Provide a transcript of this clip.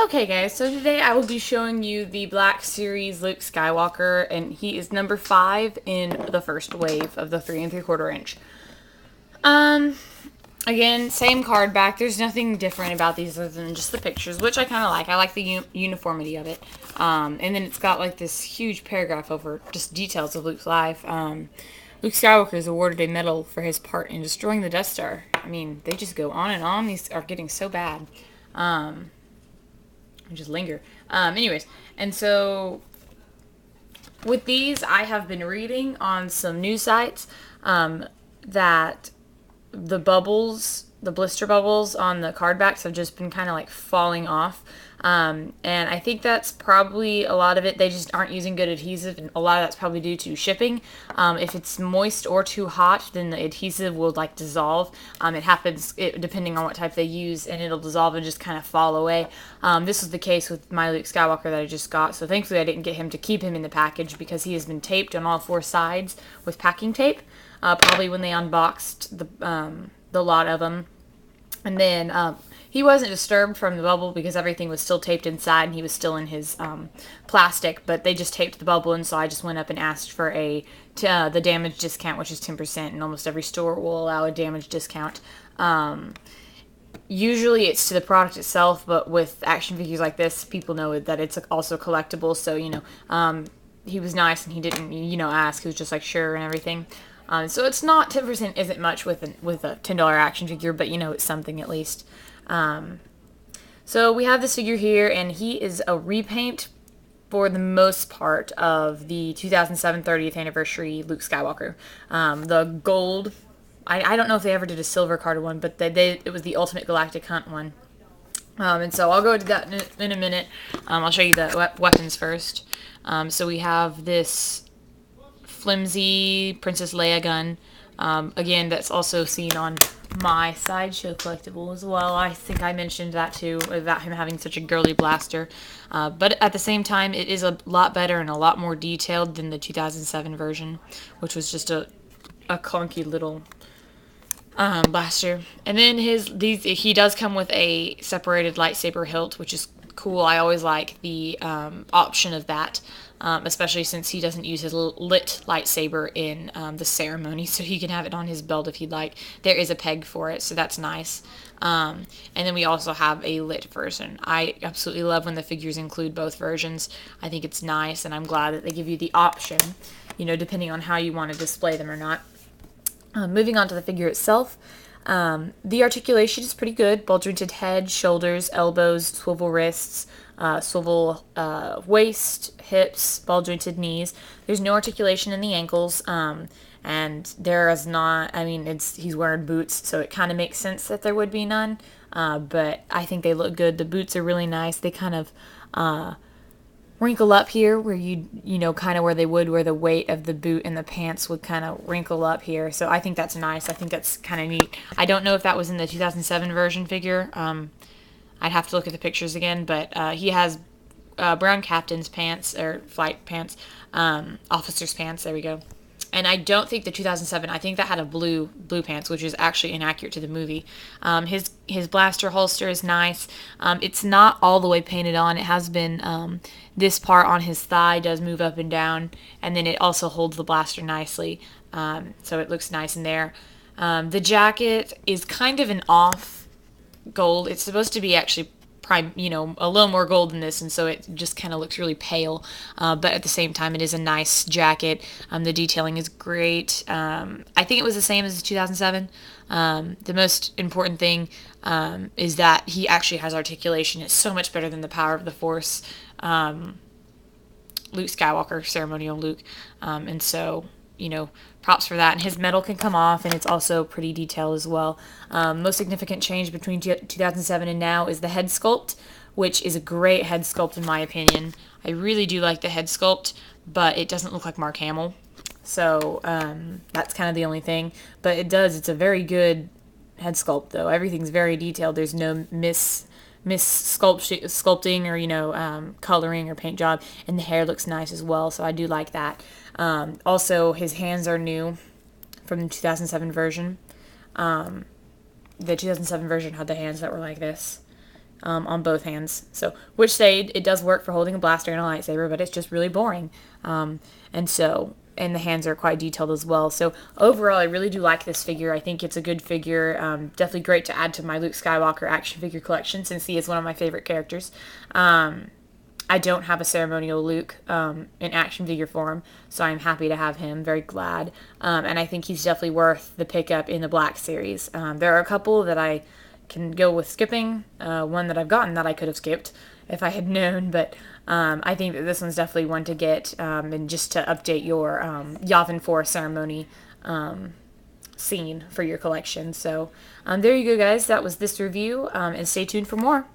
Okay, guys, so today I will be showing you the Black Series Luke Skywalker, and he is number 5 in the first wave of the 3 3/4 inch. Um, Again, same card back. There's nothing different about these other than just the pictures, which I kind of like. I like the uniformity of it. And then it's got like this huge paragraph over just details of Luke's life. Luke Skywalker is awarded a medal for his part in destroying the Death Star. I mean, they just go on and on. These are getting so bad. Just linger. Anyways, and so with these, I have been reading on some news sites that the bubbles, the blister bubbles on the card backs have just been kind of like falling off. And I think that's probably a lot of it. They just aren't using good adhesive, and a lot of that's probably due to shipping. If it's moist or too hot, then the adhesive will like dissolve. It happens depending on what type they use, and it'll dissolve and just kind of fall away. This was the case with my Luke Skywalker that I just got, so thankfully I didn't get him to keep him in the package because he has been taped on all 4 sides with packing tape. Probably when they unboxed the lot of them. And then he wasn't disturbed from the bubble because everything was still taped inside and he was still in his plastic, but they just taped the bubble, and so I just went up and asked for the damage discount, which is 10%, and almost every store will allow a damage discount. Usually it's to the product itself, but with action figures like this, people know that it's also collectible, so, he was nice and he didn't, ask. He was just like, sure, and everything. So it's not 10% isn't much with a $10 action figure, but it's something at least. So we have this figure here, and he is a repaint for the most part of the 2007 30th anniversary Luke Skywalker. The gold, I don't know if they ever did a silver carded one, but it was the Ultimate Galactic Hunt one. And so I'll go to that in a minute. I'll show you the weapons first. So we have this flimsy Princess Leia gun. Again, that's also seen on my Sideshow collectible as well. I think I mentioned that too, about him having such a girly blaster. But at the same time, it is a lot better and a lot more detailed than the 2007 version, which was just a clunky little blaster. And then he does come with a separated lightsaber hilt, which is cool. I always like the option of that. Especially since he doesn't use his lit lightsaber in the ceremony, so he can have it on his belt if he'd like. There is a peg for it, so that's nice. And then we also have a lit version. I absolutely love when the figures include both versions. I think it's nice, and I'm glad that they give you the option, depending on how you want to display them or not. Moving on to the figure itself. The articulation is pretty good. Ball-jointed head, shoulders, elbows, swivel wrists, swivel waist, hips, ball-jointed knees. There's no articulation in the ankles, and there is not, he's wearing boots, so it kind of makes sense that there would be none, but I think they look good. The boots are really nice. They kind of wrinkle up here where kind of where they would, where the weight of the boot and the pants would kind of wrinkle up here. So I think that's nice. I think that's kind of neat. I don't know if that was in the 2007 version figure. I'd have to look at the pictures again, but he has brown captain's pants, or flight pants, officer's pants, there we go. And I don't think the 2007, I think that had a blue pants, which is actually inaccurate to the movie. His blaster holster is nice. It's not all the way painted on. It has been, this part on his thigh does move up and down, and then it also holds the blaster nicely. So it looks nice in there. The jacket is kind of an off gold. It's supposed to be actually a little more gold than this, and so it just kind of looks really pale, but at the same time it is a nice jacket. The detailing is great. I think it was the same as the 2007. The most important thing is that he actually has articulation. It's so much better than the power of the Force Luke Skywalker, ceremonial Luke, and so props for that. And his medal can come off, and it's also pretty detailed as well. Most significant change between 2007 and now is the head sculpt, which is a great head sculpt in my opinion. I really do like the head sculpt, but it doesn't look like Mark Hamill. So that's kind of the only thing. But it's a very good head sculpt, though. Everything's very detailed. There's no sculpting or coloring or paint job, and the hair looks nice as well, so I do like that. Also, his hands are new from the 2007 version. The 2007 version had the hands that were like this, on both hands. So, which say it does work for holding a blaster and a lightsaber, but it's just really boring. And the hands are quite detailed as well. So overall, I really do like this figure. I think it's a good figure. Definitely great to add to my Luke Skywalker action figure collection since he is one of my favorite characters. I don't have a ceremonial Luke in action figure form, so I'm happy to have him. Very glad. And I think he's definitely worth the pickup in the Black series. There are a couple that I can go with skipping. One that I've gotten that I could have skipped if I had known, but I think that this one's definitely one to get, and just to update your Yavin 4 ceremony scene for your collection. So there you go, guys. That was this review, and stay tuned for more.